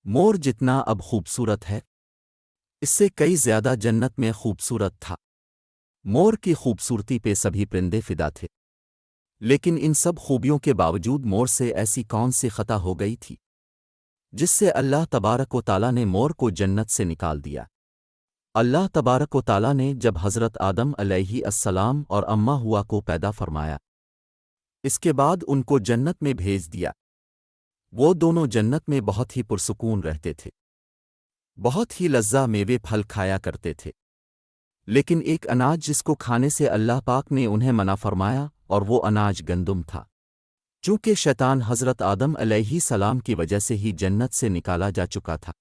مور جتنا اب خوبصورت ہے اس سے کئی زیادہ جنت میں خوبصورت تھا۔ مور کی خوبصورتی پہ سبھی پرندے فدا تھے، لیکن ان سب خوبیوں کے باوجود مور سے ایسی کون سی خطا ہو گئی تھی جس سے اللہ تبارک و تعالیٰ نے مور کو جنت سے نکال دیا۔ اللہ تبارک و تعالیٰ نے جب حضرت آدم علیہ السلام اور اماں ہوا کو پیدا فرمایا، اس کے بعد ان کو جنت میں بھیج دیا۔ وہ دونوں جنت میں بہت ہی پرسکون رہتے تھے، بہت ہی لذیذ میوے پھل کھایا کرتے تھے، لیکن ایک اناج جس کو کھانے سے اللہ پاک نے انہیں منع فرمایا، اور وہ اناج گندم تھا۔ چونکہ شیطان حضرت آدم علیہ السلام کی وجہ سے ہی جنت سے نکالا جا چکا تھا،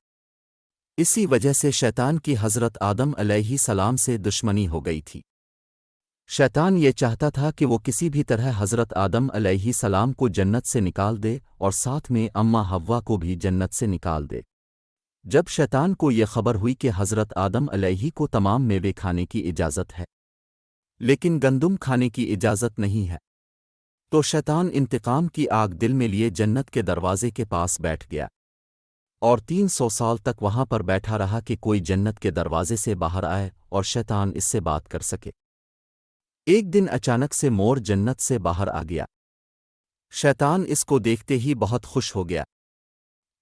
اسی وجہ سے شیطان کی حضرت آدم علیہ السلام سے دشمنی ہو گئی تھی۔ شیطان یہ چاہتا تھا کہ وہ کسی بھی طرح حضرت آدم علیہ السلام کو جنت سے نکال دے اور ساتھ میں اماں حوا کو بھی جنت سے نکال دے۔ جب شیطان کو یہ خبر ہوئی کہ حضرت آدم علیہ کو تمام میوے کھانے کی اجازت ہے لیکن گندم کھانے کی اجازت نہیں ہے، تو شیطان انتقام کی آگ دل میں لیے جنت کے دروازے کے پاس بیٹھ گیا اور 300 سال تک وہاں پر بیٹھا رہا کہ کوئی جنت کے دروازے سے باہر آئے اور شیطان اس سے بات کر سکے۔ ایک دن اچانک سے مور جنت سے باہر آ گیا۔ شیطان اس کو دیکھتے ہی بہت خوش ہو گیا۔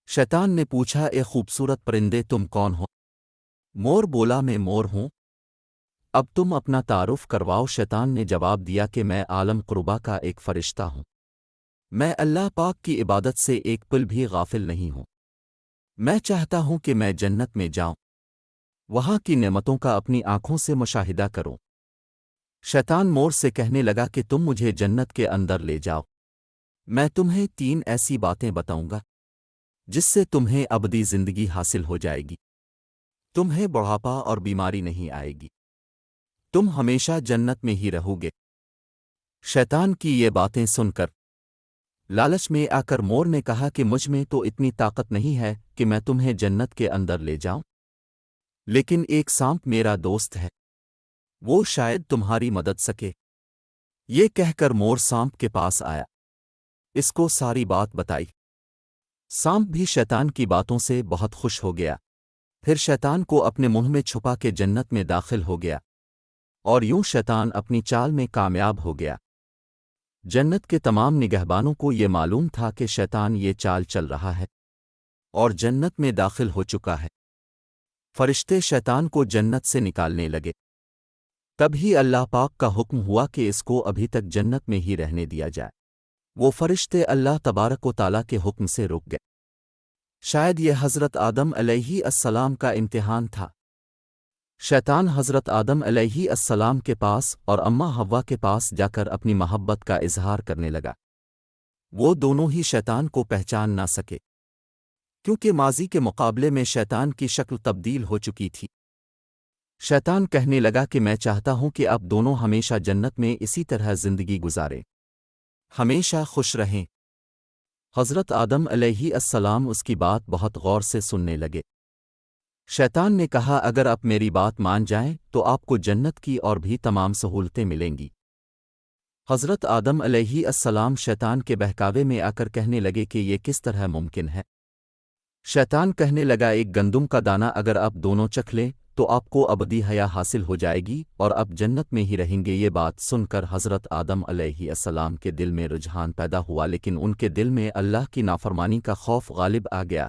شیطان نے پوچھا، اے خوبصورت پرندے تم کون ہو؟ مور بولا، میں مور ہوں۔ اب تم اپنا تعارف کرواؤ۔ شیطان نے جواب دیا کہ میں عالم قربا کا ایک فرشتہ ہوں، میں اللہ پاک کی عبادت سے ایک پل بھی غافل نہیں ہوں، میں چاہتا ہوں کہ میں جنت میں جاؤں، وہاں کی نعمتوں کا اپنی آنکھوں سے مشاہدہ کروں۔ شیطان مور سے کہنے لگا کہ تم مجھے جنت کے اندر لے جاؤ، میں تمہیں 3 ایسی باتیں بتاؤں گا جس سے تمہیں ابدی زندگی حاصل ہو جائے گی، تمہیں بڑھاپا اور بیماری نہیں آئے گی، تم ہمیشہ جنت میں ہی رہو گے۔ شیطان کی یہ باتیں سن کر لالچ میں آ کر مور نے کہا کہ مجھ میں تو اتنی طاقت نہیں ہے کہ میں تمہیں جنت کے اندر لے جاؤں، لیکن ایک سانپ میرا دوست ہے، وہ شاید تمہاری مدد سکے۔ یہ کہہ کر مور سانپ کے پاس آیا، اس کو ساری بات بتائی۔ سانپ بھی شیطان کی باتوں سے بہت خوش ہو گیا، پھر شیطان کو اپنے منہ میں چھپا کے جنت میں داخل ہو گیا، اور یوں شیطان اپنی چال میں کامیاب ہو گیا۔ جنت کے تمام نگہبانوں کو یہ معلوم تھا کہ شیطان یہ چال چل رہا ہے اور جنت میں داخل ہو چکا ہے۔ فرشتے شیطان کو جنت سے نکالنے لگے، تب ہی اللہ پاک کا حکم ہوا کہ اس کو ابھی تک جنت میں ہی رہنے دیا جائے۔ وہ فرشتے اللہ تبارک و تعالیٰ کے حکم سے رک گئے۔ شاید یہ حضرت آدم علیہ السلام کا امتحان تھا۔ شیطان حضرت آدم علیہ السلام کے پاس اور اماں حوا کے پاس جا کر اپنی محبت کا اظہار کرنے لگا۔ وہ دونوں ہی شیطان کو پہچان نہ سکے، کیونکہ ماضی کے مقابلے میں شیطان کی شکل تبدیل ہو چکی تھی۔ شیطان کہنے لگا کہ میں چاہتا ہوں کہ اب دونوں ہمیشہ جنت میں اسی طرح زندگی گزاریں، ہمیشہ خوش رہیں۔ حضرت آدم علیہ السلام اس کی بات بہت غور سے سننے لگے۔ شیطان نے کہا، اگر آپ میری بات مان جائیں تو آپ کو جنت کی اور بھی تمام سہولتیں ملیں گی۔ حضرت آدم علیہ السلام شیطان کے بہکاوے میں آ کر کہنے لگے کہ یہ کس طرح ممکن ہے؟ شیطان کہنے لگا، ایک گندم کا دانہ اگر آپ دونوں چکھ لیں تو آپ کو ابدی حیا حاصل ہو جائے گی اور آپ جنت میں ہی رہیں گے۔ یہ بات سن کر حضرت آدم علیہ السلام کے دل میں رجحان پیدا ہوا، لیکن ان کے دل میں اللہ کی نافرمانی کا خوف غالب آ گیا،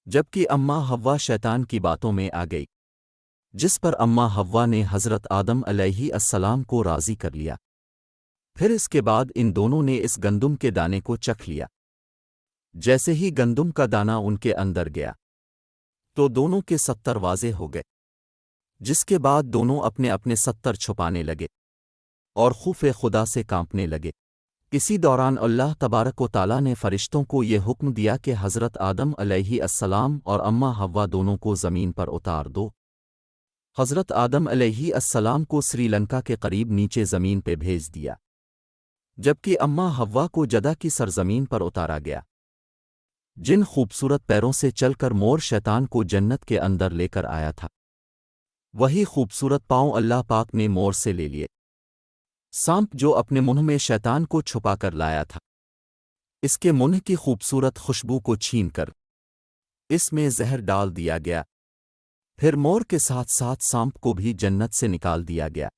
جبکہ اماں حوا شیطان کی باتوں میں آ گئی، جس پر اماں حوا نے حضرت آدم علیہ السلام کو راضی کر لیا۔ پھر اس کے بعد ان دونوں نے اس گندم کے دانے کو چکھ لیا۔ جیسے ہی گندم کا دانہ ان کے اندر گیا تو دونوں کے 70 واضح ہو گئے، جس کے بعد دونوں اپنے اپنے 70 چھپانے لگے اور خوف خدا سے کانپنے لگے۔ اسی دوران اللہ تبارک و تعالیٰ نے فرشتوں کو یہ حکم دیا کہ حضرت آدم علیہ السلام اور اماں حوا دونوں کو زمین پر اتار دو۔ حضرت آدم علیہ السلام کو سری لنکا کے قریب نیچے زمین پہ بھیج دیا، جبکہ اماں حوا کو جدہ کی سرزمین پر اتارا گیا۔ جن خوبصورت پیروں سے چل کر مور شیطان کو جنت کے اندر لے کر آیا تھا، وہی خوبصورت پاؤں اللہ پاک نے مور سے لے لیے۔ سانپ جو اپنے منہ میں شیطان کو چھپا کر لایا تھا، اس کے منہ کی خوبصورت خوشبو کو چھین کر اس میں زہر ڈال دیا گیا، پھر مور کے ساتھ ساتھ سانپ کو بھی جنت سے نکال دیا گیا۔